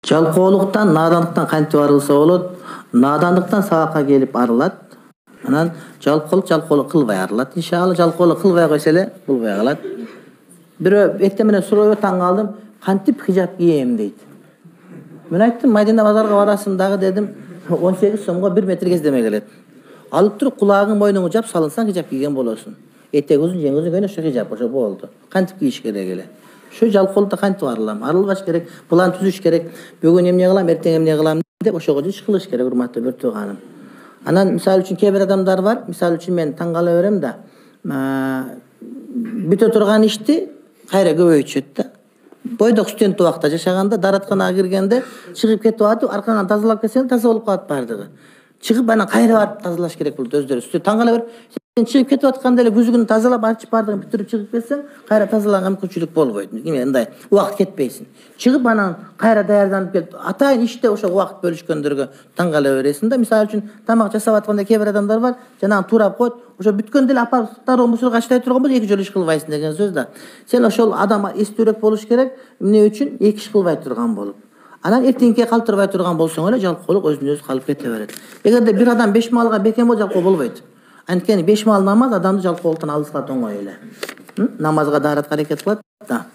Жалкоолуктан, наданлыктан кантип арылса болот? Наданлыктан сабакка келип арылат. Анан жалкоолук кылбай арылат. Иншалла жалкоолук кылбай койсо эле булбай калат. Бирөө эртең менен суроо таң калдым. Кантип хижап кийем дейт. Мен айттым, Мадина базарга барасың дагы дедим. 18 сомго 1 метр кездеме келет. Алып туруп кулагың мойнуңа жап салынсаң хижап кийген болосуң. Этек uzun, жең uzun көйнөк хижап ошо болду. Кантип кийиш керек эле. Şu жалкоолукта кантип арылам? Арылбаш керек, план түзүш керек. Бүгүн эмне кылам, эртең эмне кылам деп ошого иш кылыш керек, урматтуу бир тууганым. Анан мисалы үчүн кээ бир адамдар бар, мисалы үчүн мен таң кала берем да, бүтө турган ишти кайра көбөйтүшөт да. Бойдок студент убакта жашаганда даратканага киргенде чыгып кетип атып, арканан тазалап келсең таза болуп калат бардыгы. Чыгып анан кайра барып тазалаш керек болот өздөрү. Таң кала бер, сен чыгып кетип атканда эле күзүгүн тазалап ачып бардыгын бүтүрүп чыгып келсең, кайра тазалаган мүмкүнчүлүк болбойт. Мындай убакыт кетпейсиң. Чыгып анан кайра даярданып келип, атайын иште ошо убакыт бөлүшкөндөргө таң кала бересиң да. Мисалы үчүн тамак жасап атканда кээ бир адамдар бар, жанагы туурап коет, ошо бүткөндө эле апарып второй мусорго аштай турган болсо эки жолу иш кылбайсың деген сөз да. Сен ошол адам эстүүрөөк болуш керек, эмне үчүн эки иш кылбай турган болуп. Анан эртеңке калтырбай турган болсоң эле жалкоолук өзүнөн өзү калып кете берет. Эгерде бир адам 5 малга бекем болсо жалкоо болбойт. Анткени 5 мал намаз адамды жалкоолуктан алыс кылат оңой эле. Намазга даарат аракет кылат да.